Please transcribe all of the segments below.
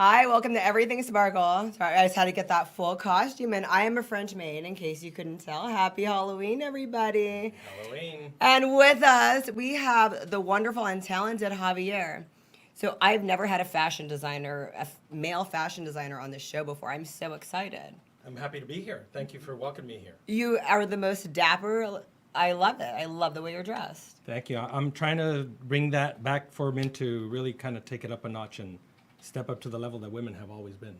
Hi, welcome to Everything Sparkle. Sorry, I just had to get that full costume, and I am a French maid, in case you couldn't tell. Happy Halloween, everybody. Halloween. And with us, we have the wonderful and talented Javier. So I've never had a fashion designer, male fashion designer on this show before. I'm so excited. I'm happy to be here. Thank you for welcoming me here. You are the most dapper. I love it. I love the way you're dressed. Thank you. I'm trying to bring that back for men to really kind of take it up a notch and step up to the level that women have always been.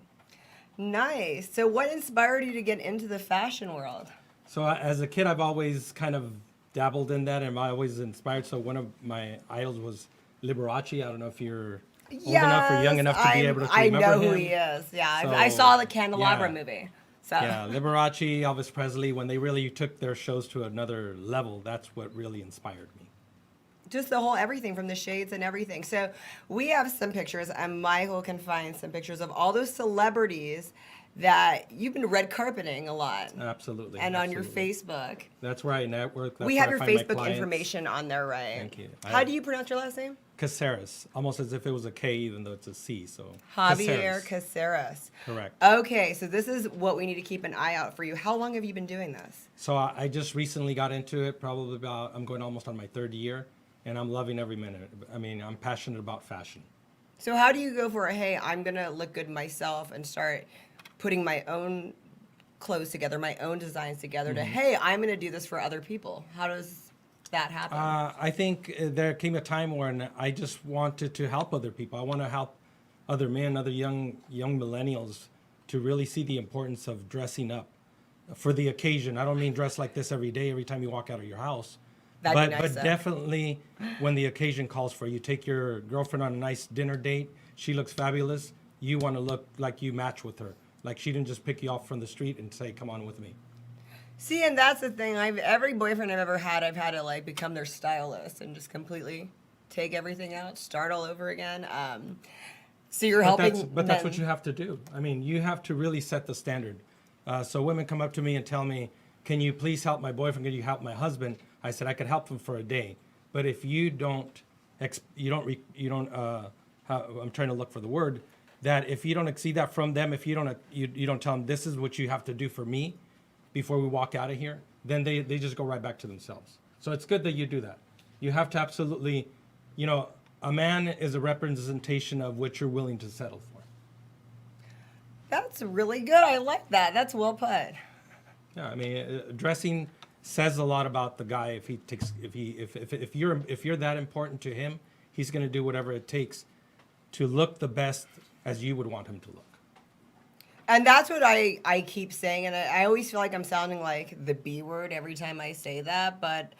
Nice. So what inspired you to get into the fashion world? So as a kid, I've always kind of dabbled in that, and I always inspired. So one of my idols was Liberace. I don't know if you're old enough or young enough to be able to I remember know him. who he is. Yeah, So, I saw the Candelabra yeah. movie. So Yeah, Liberace, Elvis Presley, when they really took their shows to another level, that's what really inspired me. just the whole everything from the shades and everything. So we have some pictures, and Michael can find some pictures of all those celebrities that you've been red carpeting a lot. Absolutely. And on your absolutely. Facebook. That's where I network. That's We where have I your find my Facebook clients. information on there, right? Thank you. How do you pronounce your last name? Cazares, almost as if it was a K, even though it's a C. So Javier Cazares. Cazares. Correct. Okay, so this is what we need to keep an eye out for you. How long have you been doing this? So I just recently got into it. Probably about I'm going almost on my third year, and I'm loving every minute. I mean, I'm passionate about fashion. So how do you go for, hey, I'm going to look good myself and start putting my own clothes together, my own designs together to, hey, I'm going to do this for other people? How does that happen? I think there came a time when I just wanted to help other people. I want to help other men, other young millennials, to really see the importance of dressing up for the occasion. I don't mean dress like this every day, every time you walk out of your house. That'd be nice, But though. definitely when the occasion calls for you, take your girlfriend on a nice dinner date. She looks fabulous. You want to look like you match with her. Like she didn't just pick you off from the street and say, come on with me. See, and that's the thing. Every boyfriend I've ever had, I've had to like become their stylist and just completely take everything out, start all over again. So you're helping. But that's men. what you have to do. I mean, you have to really set the standard. So women come up to me and tell me, can you please help my boyfriend? Can you help my husband? I said, I could help him for a day. But if you don't, I'm trying to look for the word, that if you don't exceed that from them, if you don't tell them this is what you have to do for me before we walk out of here, then they just go right back to themselves. So it's good that you do that. You have to absolutely, a man is a representation of what you're willing to settle for. That's really good. I like that. That's well put. Yeah, I mean, dressing says a lot about the guy. If you're that important to him, he's going to do whatever it takes to look the best as you would want him to look. And that's what I keep saying, and I always feel like I'm sounding like the B word every time I say that, but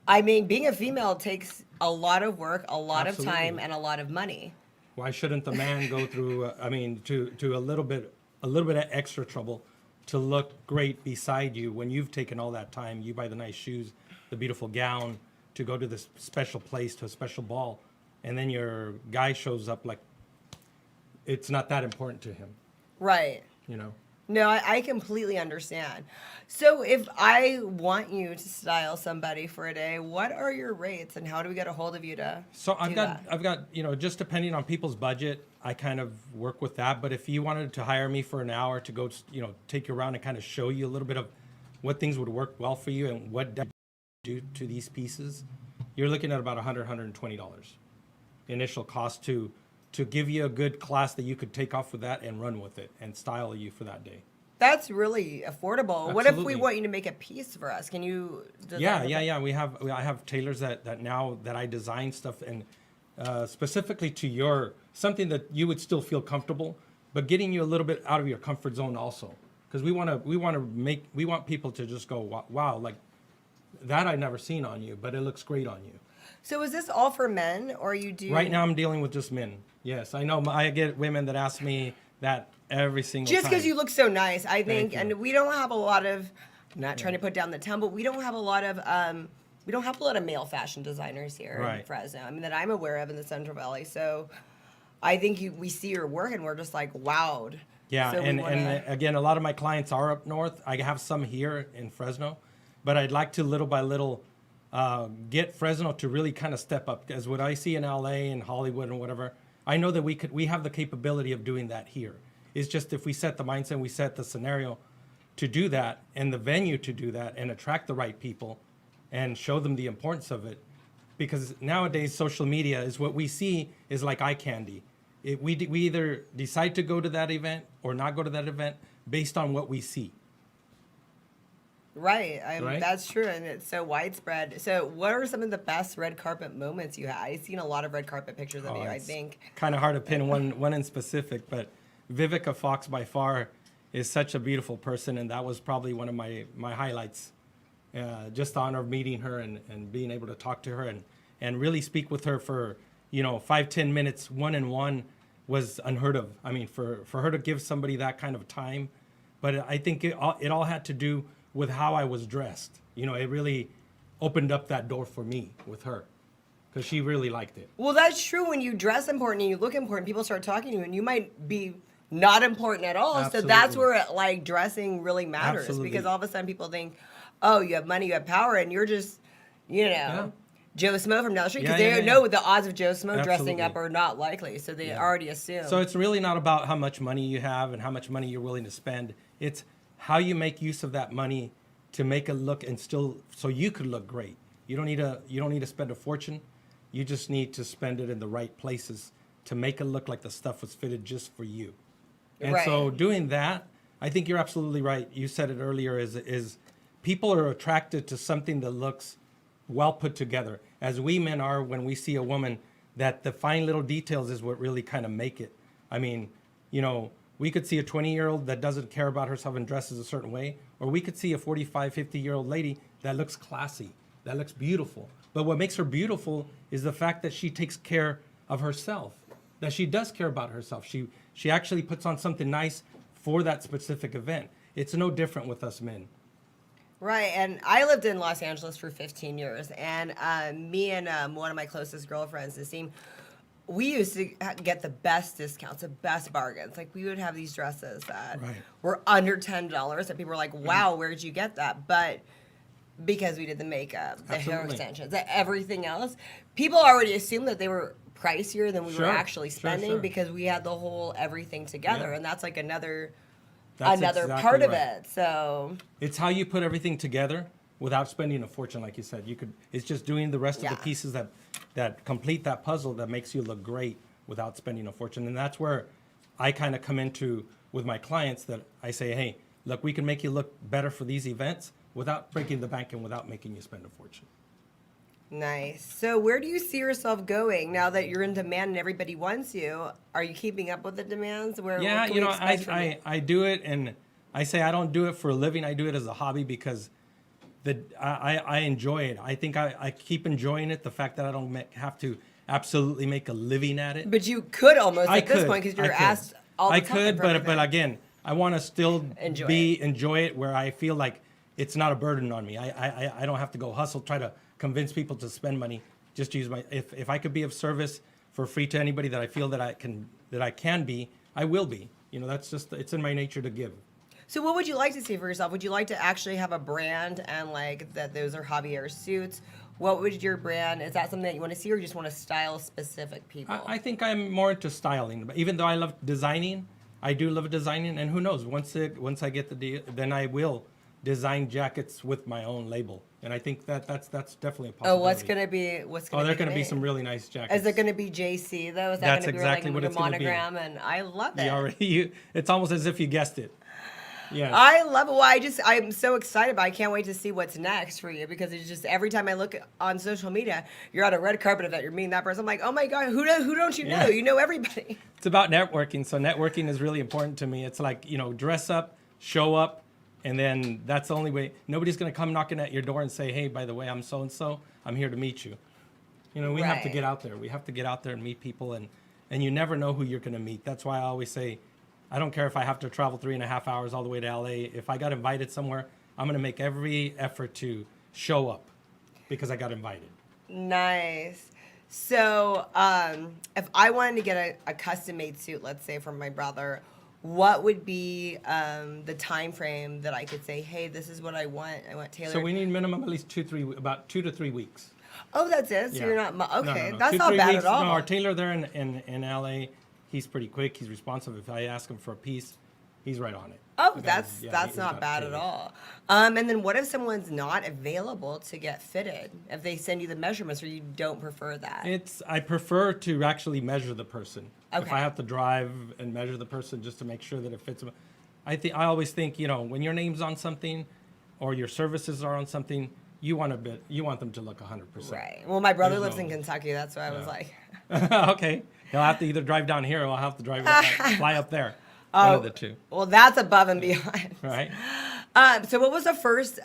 I mean, being a female takes a lot of work, a lot of time, Absolutely. and a lot of money. Why shouldn't the man go through? To a little bit of extra trouble to look great beside you when you've taken all that time. You buy the nice shoes, the beautiful gown, to go to this special place, to a special ball, and then your guy shows up like it's not that important to him. Right. No, I completely understand. So if I want you to style somebody for a day, what are your rates and how do we get a hold of you to So do that? I've got, just depending on people's budget, I kind of work with that. But if you wanted to hire me for an hour to go, take you around and kind of show you a little bit of what things would work well for you and what do to these pieces, you're looking at about $120 initial cost to give you a good class that you could take off with that and run with it and style you for that day. That's really affordable. What if we Absolutely. want you to make a piece for us? Can you design Yeah. I have tailors that now that I design stuff and specifically to something that you would still feel comfortable, but getting you a little bit out of your comfort zone also, because we want people to just go, wow, like that I've never seen on you, but it looks great on you. So is this all for men or you do Right now I'm dealing with just men. Yes, I know. I get women that ask me that every single just time. because you look so nice, I think, you. and we don't have a lot of. I'm not trying to put down the tone, but we don't have a lot of male fashion designers here in Right. Fresno. I mean, that I'm aware of in the Central Valley. So, I think we see your work and we're just like wowed. Yeah, So we and wanna- again, a lot of my clients are up north. I have some here in Fresno, but I'd like to little by little get Fresno to really kind of step up, because what I see in LA and Hollywood and whatever, I know that we have the capability of doing that here. It's just if we set the mindset, we set the scenario to do that and the venue to do that and attract the right people and show them the importance of it. Because nowadays social media is what we see is like eye candy. We either decide to go to that event or not go to that event based on what we see. Right. Right? That's true. And it's so widespread. So what are some of the best red carpet moments you had? I've seen a lot of red carpet pictures of you, I think. Kind of hard to pin one in specific, but Vivica Fox by far is such a beautiful person, and that was probably one of my highlights. Just the honor of meeting her and being able to talk to her and really speak with her for 5-10 minutes one-on-one was unheard of. I mean, for her to give somebody that kind of time, but I think it all had to do with how I was dressed. It really opened up that door for me with her because she really liked it. Well, that's true. When you dress important and you look important, people start talking to you, and you might be not important at all. Absolutely. So that's where dressing really matters. Absolutely. Because all of a sudden people think, oh, you have money, you have power, and you're just, Joe Smo from down the street, because they know the odds of Joe Smo dressing up are not likely, so they already assume. So it's really not about how much money you have and how much money you're willing to spend. It's how you make use of that money to make it look and still so you could look great. You don't need to spend a fortune. You just need to spend it in the right places to make it look like the stuff was fitted just for you. And so doing that, I think you're absolutely right. You said it earlier, is people are attracted to something that looks well put together, as we men are when we see a woman, that the fine little details is what really kind of make it. I mean, we could see a 20-year-old that doesn't care about herself and dresses a certain way, or we could see a 45, 50-year-old lady that looks classy, that looks beautiful. But what makes her beautiful is the fact that she takes care of herself, that she does care about herself. She actually puts on something nice for that specific event. It's no different with us men. Right, and I lived in Los Angeles for 15 years, and me and one of my closest girlfriends, Naseem, we used to get the best discounts, the best bargains. Like, we would have these dresses that were under $10, that people were like, wow, where'd you get that? But because we did the makeup, the hair extensions, everything else, people already assumed that they were pricier than we were actually spending because we had the whole everything together, and that's like another exactly part of it. So it's how you put everything together without spending a fortune, like you said. It's just doing the rest of the pieces that complete that puzzle that makes you look great without spending a fortune. And that's where I kind of come into with my clients, that I say, hey, look, we can make you look better for these events without breaking the bank and without making you spend a fortune. Nice. So where do you see yourself going now that you're in demand and everybody wants you? Are you keeping up with the demands? I do it, and I say I don't do it for a living. I do it as a hobby because I enjoy it. I think I keep enjoying it, the fact that I don't have to absolutely make a living at it. But you could almost at this point, because you're asked all the time. I could, but again, I want to still enjoy it where I feel like it's not a burden on me. I don't have to go hustle, try to convince people to spend money. Just use if I could be of service for free to anybody that I feel that I can be, I will be. That's just, it's in my nature to give. So what would you like to see for yourself? Would you like to actually have a brand and like that those are Javier suits? What would your brand, is that something that you want to see, or you just want to style specific people? I think I'm more into styling, but even though I love designing, I do love designing, and who knows, once I get the deal, then I will design jackets with my own label. And I think that's definitely a possibility. Oh, what's going to be there are going to be some really nice jackets. Is it going to be JC though? Is that That's going to be exactly like what a it's gonna monogram? And I love it. It's almost as if you guessed it. Yeah. I love it. Well, I'm so excited, but I can't wait to see what's next for you, because it's just every time I look on social media, you're at a red carpet event, you're meeting that person. I'm like, oh my God, who don't you know? You know everybody. It's about networking. So networking is really important to me. It's like, dress up, show up, and then that's the only way. Nobody's going to come knocking at your door and say, hey, by the way, I'm so-and-so. I'm here to meet you. We have to get out there. We have to get out there and meet people, and you never know who you're going to meet. That's why I always say, I don't care if I have to travel 3.5 hours all the way to LA. If I got invited somewhere, I'm going to make every effort to show up because I got invited. Nice. So if I wanted to get a custom-made suit, let's say from my brother, what would be the time frame that I could say, hey, this is what I want. I want tailored. So we need minimum at least about 2 to 3 weeks. Oh, that's it. So Yeah. you're not No, okay. no. That's 2, not 3 bad weeks. at all. No, our tailor there in LA, he's pretty quick. He's responsive. If I ask him for a piece, he's right on it. Oh, The that's guy's- yeah, that's he's not got bad at tailors. all. And then what if someone's not available to get fitted? If they send you the measurements, or you don't prefer that? I prefer to actually measure the person. If Okay. I have to drive and measure the person just to make sure that it fits them, I always think, when your name's on something, or your services are on something, you want them to look 100%. Right. Well, my brother There's lives no- in Kentucky. That's why I was like, Okay, he'll have to either drive down here, or I'll have to fly up there. One of the two, well, that's above and beyond. right? So what was the first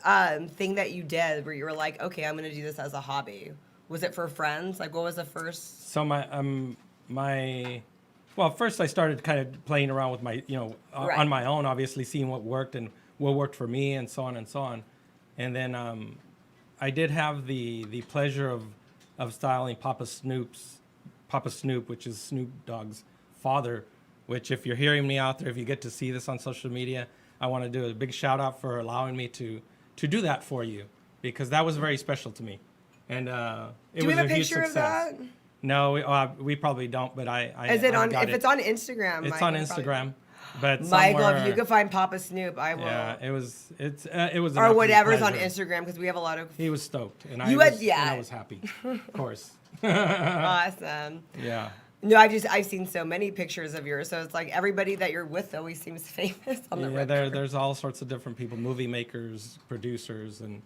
thing that you did where you were like, okay, I'm going to do this as a hobby? Was it for friends? Like, what was the first? So well, first I started kind of playing around with my, Right. on my own, obviously seeing what worked and what worked for me, and so on and so on. And then I did have the pleasure of styling Papa Snoop, which is Snoop Dogg's father. Which, if you're hearing me out there, if you get to see this on social media, I want to do a big shout out for allowing me to do that for you, because that was very special to me. And it Do we was have a a huge picture of success. that? No, we probably don't, but I Is it I on? got If it. it's on Instagram, It's I on can probably- Instagram, but Michael, if somewhere- you could find Papa Snoop, I will. yeah, it was an or absolute whatever's on pleasure. Instagram, because we have a lot of He was stoked, and You I had- was, yeah. and I was happy, of course. awesome. Yeah. No, I've seen so many pictures of yours, so it's like everybody that you're with always seems famous on the Yeah, record. there's all sorts of different people, movie makers, producers, and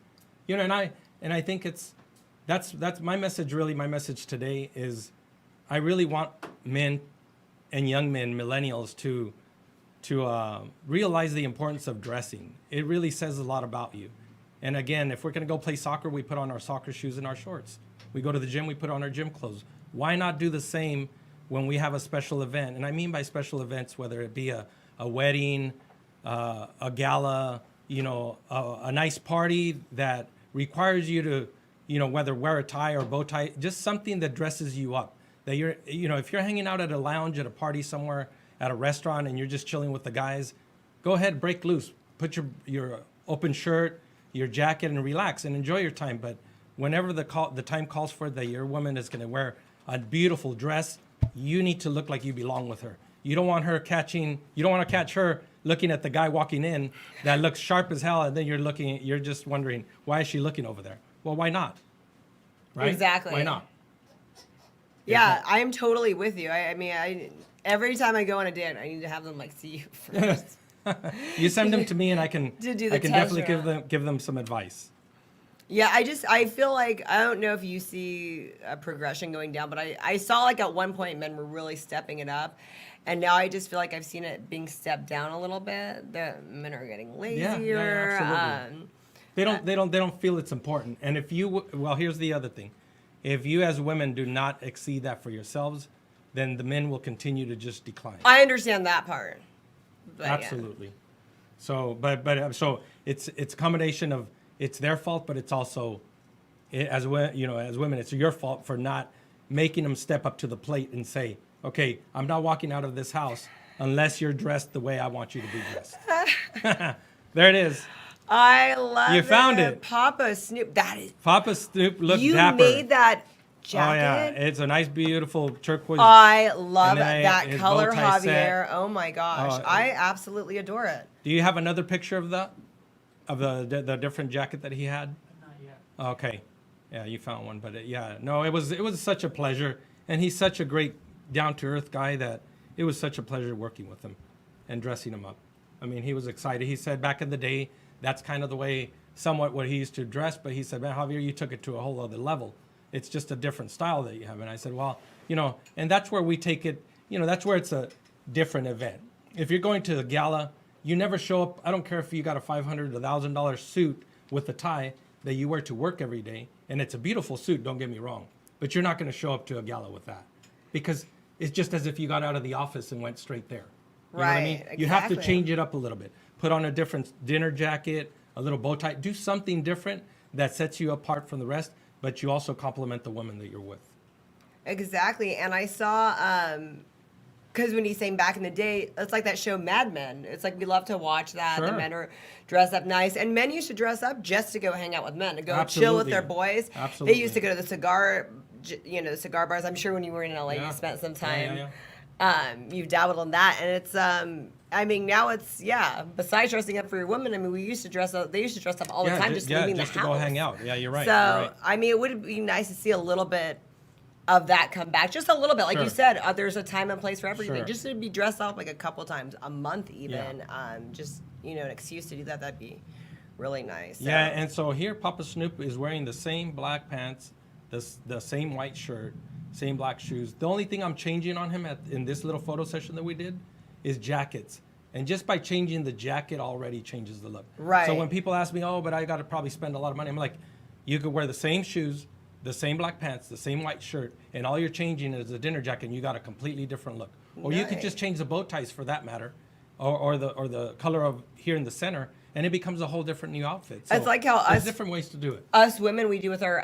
I think that's my message. Really, my message today is, I really want men and young men, millennials, to realize the importance of dressing. It really says a lot about you. And again, if we're going to go play soccer, we put on our soccer shoes and our shorts. We go to the gym, we put on our gym clothes. Why not do the same when we have a special event? And I mean by special events, whether it be a wedding, a gala, a nice party that requires you to, whether wear a tie or bow tie, just something that dresses you up. That if you're hanging out at a lounge, at a party somewhere, at a restaurant, and you're just chilling with the guys, go ahead, break loose. Put your open shirt, your jacket, and relax and enjoy your time. But whenever the time calls for it, that your woman is going to wear a beautiful dress, you need to look like you belong with her. You don't want to catch her looking at the guy walking in that looks sharp as hell, and then you're just wondering, why is she looking over there? Well, why not? Right? Exactly. Why not? Yeah, I am totally with you. I mean, every time I go on a date, I need to have them like see you first. You send them to me, and I can To do the I can test definitely run. give them some advice. Yeah, I feel like, I don't know if you see a progression going down, but I saw like at one point men were really stepping it up, and now I just feel like I've seen it being stepped down a little bit. The men are getting lazier. absolutely. They don't feel it's important. And here's the other thing. If you as women do not exceed that for yourselves, then the men will continue to just decline. I understand that part. But yeah. Absolutely. So, so it's a combination of, it's their fault, but it's also, as women, it's your fault for not making them step up to the plate and say, okay, I'm not walking out of this house unless you're dressed the way I want you to be dressed. There it is. I love You found it. Papa Snoop. That is. Papa Snoop looked You dapper. made that jacket. Oh yeah, it's a nice, beautiful turquoise. I love And then that his color, bow tie Javier. set. Oh my gosh, Oh, I absolutely adore it. Do you have another picture of the different jacket that he had? Not yet. Okay, yeah, you found one, but it was such a pleasure, and he's such a great, down to earth guy that it was such a pleasure working with him, and dressing him up. I mean, he was excited. He said back in the day, that's kind of the way, somewhat what he used to dress, but he said, man, Javier, you took it to a whole other level. It's just a different style that you have. And I said, well, and that's where we take it, that's where it's a different event. If you're going to a gala, you never show up. I don't care if you got a $500, $1,000 suit with a tie that you wear to work every day, and it's a beautiful suit, don't get me wrong, but you're not going to show up to a gala with that, because it's just as if you got out of the office and went straight there. You know what I mean? Right, You have to exactly. change it up a little bit. Put on a different dinner jacket, a little bow tie. Do something different that sets you apart from the rest, but you also compliment the woman that you're with. Exactly. And I saw because when he's saying back in the day, it's like that show Mad Men. It's like we love to watch that. The Sure. men are dressed up nice, and men used to dress up just to go hang out with men, to go chill with their boys. Absolutely. They used to go to the cigar bars. I'm sure when you were in LA, Yeah. you spent some time. Yeah. You've dabbled in that, and it's I mean, now it's besides dressing up for your women, I mean, we used to dress up. They used to dress up all the time, just leaving the house. to go hang out. Yeah, you're right. So you're right. I mean, it would be nice to see a little bit of that come back, just a little bit. Like Sure. you said, there's a time and place for everything. Sure. Just to be dressed up like a couple times a month, even. Yeah. Just an excuse to do that. That'd be really nice. So. Yeah, and so here Papa Snoop is wearing the same black pants, the same white shirt, same black shoes. The only thing I'm changing on him in this little photo session that we did is jackets. And just by changing the jacket already changes the look. Right. So when people ask me, oh, but I got to probably spend a lot of money, I'm like, you could wear the same shoes, the same black pants, the same white shirt, and all you're changing is a dinner jacket, and you got a completely different look. Or you could just change the bow ties for that matter, or the color of here in the center, and it becomes a whole different new outfit. So it's like how there's different ways to do it. Us women, we do with our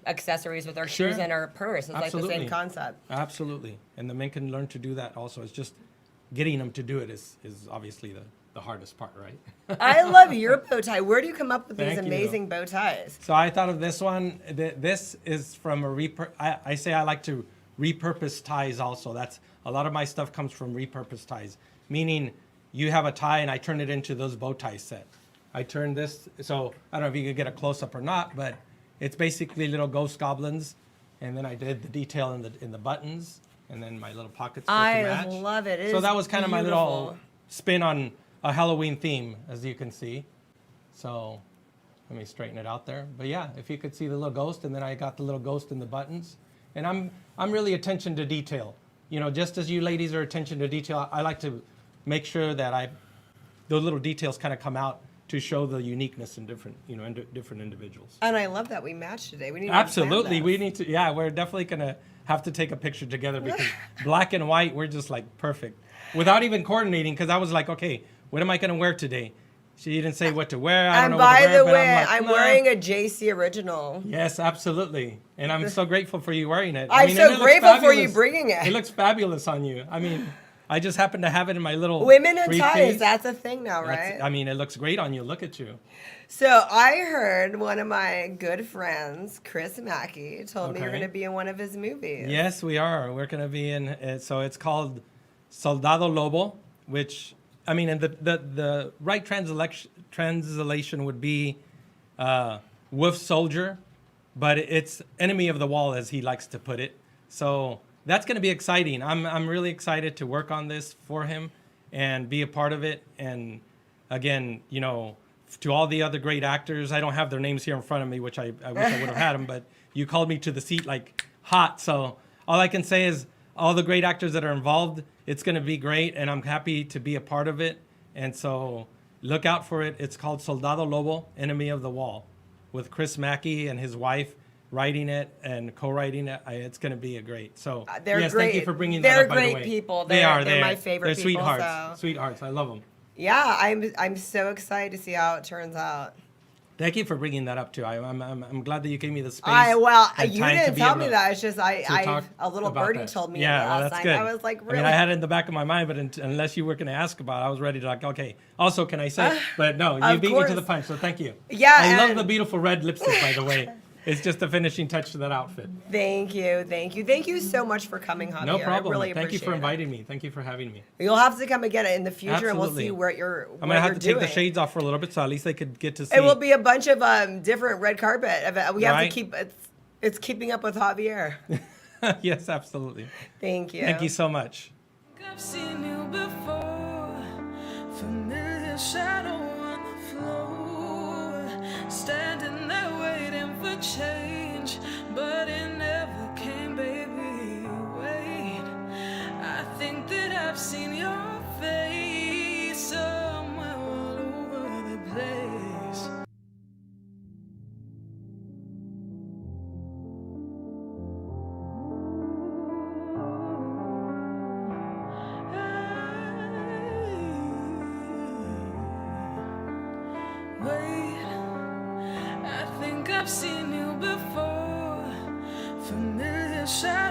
accessories, with our shoes Sure. and our purse. It's like the same concept. Absolutely. And the men can learn to do that also. It's just getting them to do it is obviously the hardest part, right? I love your bow tie. Where do you come up with these Thank you. amazing bow ties? So I thought of this one. This is from I say I like to repurpose ties also. That's a lot of my stuff comes from repurposed ties, meaning you have a tie and I turn it into those bow tie set. I turn this, so I don't know if you could get a close up or not, but it's basically little ghost goblins, and then I did the detail in the buttons, and then my little pockets to match. I love it. So that was kind of my little beautiful. spin on a Halloween theme, as you can see. So let me straighten it out there. But yeah, if you could see the little ghost, and then I got the little ghost in the buttons. And I'm really attention to detail. Just as you ladies are attention to detail, I like to make sure that those little details kind of come out to show the uniqueness in different individuals. And I love that we matched today. We need Absolutely, to we need to. Yeah, we're definitely gonna have to take a picture together because black and white, we're just like perfect, without even coordinating. Because I was like, okay, what am I gonna wear today? She didn't say what to wear. I don't know what to wear, by the but way, like, I'm nah. wearing a JC original. Yes, absolutely, and I'm so grateful for you wearing it. I'm and so it looks grateful for you fabulous. bringing it. It looks fabulous on you. I mean, I just happen to have it in my little Women in briefcase. ties, that's a thing now, right? I mean, it looks great on you. Look at you. So I heard one of my good friends, Chris Mackey, told me you're Okay. going to be in one of his movies. Yes, we are. We're going to be in. So it's called Soldado Lobo, which I mean, and the right translation would be Wolf Soldier, but it's enemy of the wall, as he likes to put it. So that's going to be exciting. I'm really excited to work on this for him and be a part of it. And again, to all the other great actors, I don't have their names here in front of me, which I wish I would have had them, but you called me to the seat like hot. So all I can say is all the great actors that are involved, it's going to be great, and I'm happy to be a part of it. And so look out for it. It's called Soldado Lobo, Enemy of the Wall, with Chris Mackey and his wife writing it and co-writing it. It's going to be a great. So They're yes, great. thank you for bringing They're that up, by the great way. people. They're They're my favorite They're people, sweethearts. so- Sweethearts. I love them. Yeah, I'm so excited to see how it turns out. Thank you for bringing that up too. I'm glad that you gave me the space. You and time to didn't be tell able me to- that. It's just to talk a little about birdie that. told me Yeah, well, last that's night. good. I was like, really? I mean, I had it in the back of my mind, but unless you were going to ask about it, I was ready to like, okay. Also, can I say? But no, you Of beat me to the course. punch, so thank you. Yeah, I love and- the beautiful red lipstick, by the way. It's just a finishing touch to that outfit. Thank you so much for coming, Javier. No problem. I really Thank you appreciate for it. inviting me. Thank you for having me. You'll have to come again in the future, and we'll Absolutely. see what you're. I'm gonna have to take the shades off for a little bit, so at least they could get to see. It will be a bunch of different red carpet. We have to Right. keep it's keeping up with Javier. Yes, absolutely. Thank you. Thank you so much. I've seen you before, familiar shadow on the floor, standing there waiting for change, but it never came, baby. Wait, I think that I've seen your face somewhere all over the place. Wait, I think I've seen you before. Familiar shadow